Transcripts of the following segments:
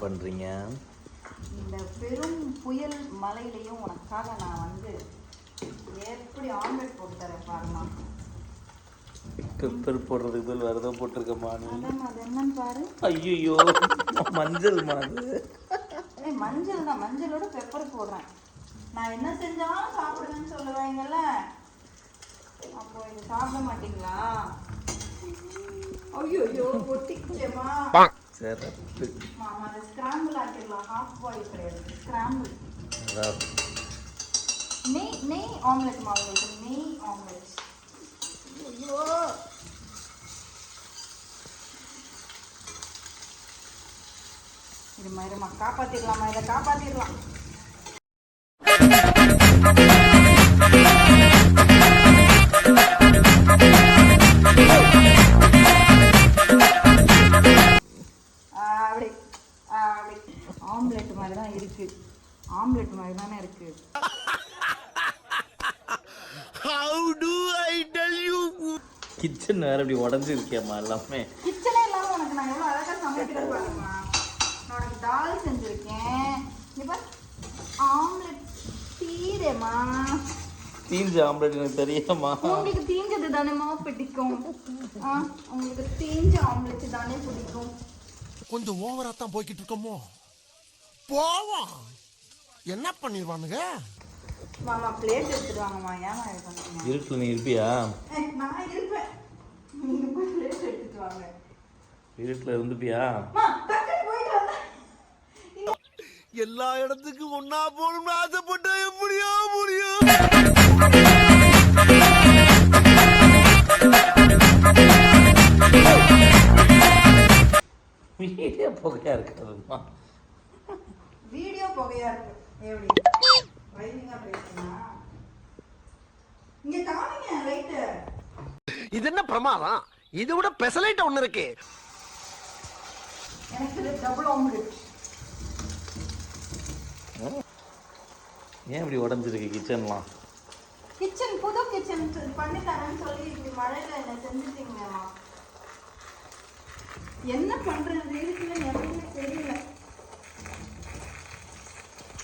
பண்ணுறீங்க? இந்த பெரும் புயல் மலையிலையும் உனக்காக நான் வந்து எப்படி ஆம்லெட் போட்டு தரேன் பாருமா. பெப்பர் போடுறதுக்கு பதில் வேறு ஏதோ போட்டிருக்கம்மா நீ. அது என்னன்னு பாரு. ஐயோ மஞ்சள் மாதிரி. மஞ்சள் தான், மஞ்சளோட பெப்பர் போடுறேன். நான் என்ன செஞ்சாலும் சாப்பிடுவேன்னு சொல்லுவாங்கல்ல, அப்போ இது சாப்பிட மாட்டீங்களா? ஐயோ ஒட்டிக்கிச்சேம்மா. சரி மாமா அதை ஸ்கிராம்பிள் ஆக்கிடலாம். ஹாஃப் பாயில் கிடையாது, ஸ்கிராம்பிள். நெய் ஆம்லெட் உங்களுக்கு, நெய் ஆம்லெட். ஐயோ இது மாதிரிமா காப்பாத்திடலாமா? இதை காப்பாத்திடலாம். ஆம்லெட் மாதிரி தான் இருக்கு, ஆம்லெட் மாதிரி தானே இருக்கு. கிச்சன் வேற இப்படி உடஞ்சிருக்கேம்மா எல்லாமே. கிச்சனே இல்லாம உனக்கு நான் எவ்வளவு அழகா சமைக்கிறேன் பாருமா. நான் உனக்கு தால் செஞ்சிருக்கேன். இப்ப ஆம்லெட் தீரேமா. தீஞ்ச ஆம்லெட் எனக்கு தெரியாமா? உங்களுக்கு தீஞ்சது தானேமா பிடிக்கும். உங்களுக்கு தீஞ்ச ஆம்லெட் தானே பிடிக்கும். கொஞ்சம் ஓவரா தான் போய்கிட்டு இருக்கோமோ. போவோம், என்ன பண்ணிடுவானுங்க. மாமா பிளேட் எடுத்துட்டு வாங்கம்மா. ஏமா இது பண்ணுங்க? இருட்டில் நீ இருப்பியா? நான் இருப்பேன், நீங்க போய் பிளேட் எடுத்துட்டு வாங்க. இருட்டில் இருந்துப்பியா? எல்லா இடத்துக்கும் ஒன்னா போகணும்னு ஆசைப்பட்டா எப்படியோ முடியும். வீடியோ புகையா இருக்காதுமா. வீடியோ புகையா இருக்கு. எப்படி வைனிங்கா பேசுனா? இங்க காமிங்க லைட். இது என்ன பிரமாதம்? இது விட பெசலைட் ஒண்ணு இருக்கு. எனக்கு டபுள் ஆம்லெட். ஏன் இப்படி உடஞ்சிருக்கு கிச்சன்லாம்? கிச்சன் புது கிச்சன் பண்ணி தரேன்னு சொல்லி இப்படி மழையில என்ன செஞ்சுட்டீங்கம்மா. என்ன பண்றது இருக்குன்னு எதுவுமே தெரியல.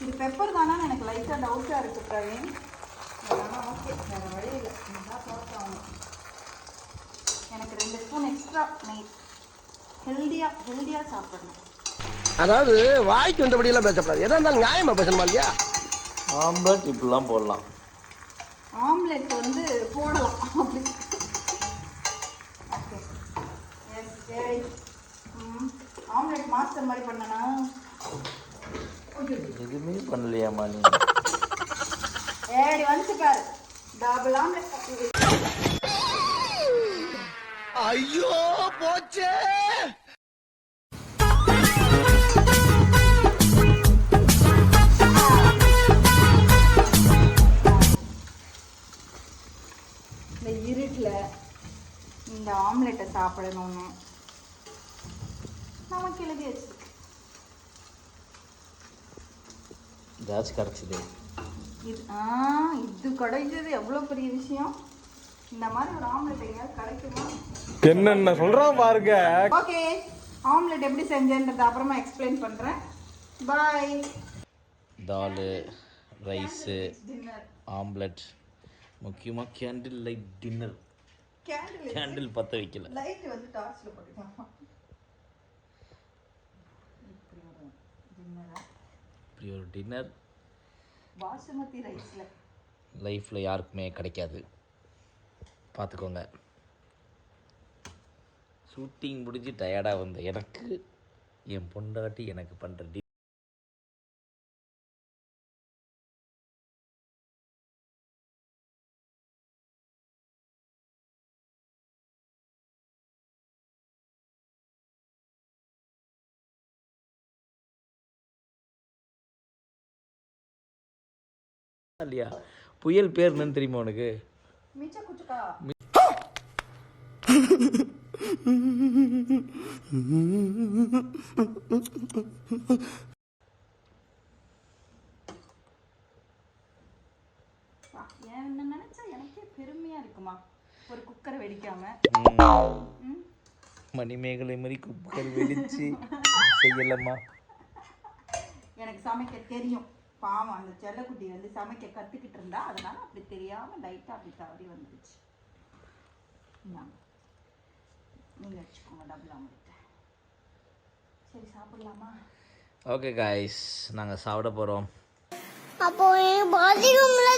இது பெப்பர் தானா எனக்கு லைட்டா டவுட்டா இருக்கு பிரவீன். அதனால ஓகே, வேற வழி இல்லை, இதுதான் போட்டாங்க. எனக்கு 2 ஸ்பூன் எக்ஸ்ட்ரா நெய். ஹெல்தியா சாப்பிடணும். அதாவது வாய்க்கு வந்தபடி எல்லாம் பேசப்படாது, எதா இருந்தாலும் நியாயமா பேசணுமா இல்லையா? ஆம்லெட் இப்படிலாம் போடலாம். ஆம்லெட் வந்து போடலாம் அப்படி. ஓகே எஸ் ஆம்லெட் மாஸ்டர் மாதிரி பண்ணனா? எதுவுமே பண்ணலையாமா நீ? ஏடி வந்து பாரு, டபுள் ஆம்லெட். ஐயோ போச்சே. இந்த இருட்டில் இந்த ஆம்லெட்டை சாப்பிடணும்னு நமக்கு எழுதி வச்சிருக்கு. ஏதாச்சும் கிடச்சிது. இது கிடைச்சது எவ்வளோ பெரிய விஷயம். இந்த மாதிரி ஒரு ஆம்லெட் எங்கேயாவது கிடைக்குமா? என்னென்ன சொல்றான் பாருங்க. ஓகே, ஆம்லெட் எப்படி செஞ்சேன்றதை அப்புறமா எக்ஸ்பிளைன் பண்ணுறேன். பாய். தால், ரைஸு, ஆம்லெட், முக்கியமாக கேண்டில் லைட் டின்னர். கேண்டில் பற்ற வைக்கல, லைட் வந்து டார்ச்சில் போட்டுக்கலாம். இப்படி ஒரு டின்னர் பாசுமதி ரைஸில் லைஃப்பில் யாருக்குமே கிடைக்காது. பார்த்துக்கோங்க. ஷூட்டிங் முடிஞ்சு டயர்டாக வந்த எனக்கு என் பொண்டாட்டி எனக்கு பண்ணுற இல்லையா? புயல் பேர் என்னன்னு தெரியுமா உனக்கு? மிச்ச குச்சுக்கா. என்ன நினைச்சா எனக்கே பெருமையா இருக்குமா, ஒரு குக்கரை வெடிக்காம. மணிமேகலை மாதிரி குக்கர் வெடிச்சு செய்யலம்மா. எனக்கு சமைக்க தெரியும். பாவம் அந்த செல்லக்குட்டி வந்து சமைக்க கற்றுக்கிட்டு இருந்தா, அதனால அப்படி தெரியாமல் லைட்டாக அப்படி தவறி வந்துடுச்சு. நீங்கள் வச்சுக்கோங்க டபுள் ஆம்லெட். சரி சாப்பிடலாமா? ஓகே காய்ஸ், நாங்கள் சாப்பிட போகிறோம். அப்போ பாத்ரூம்ல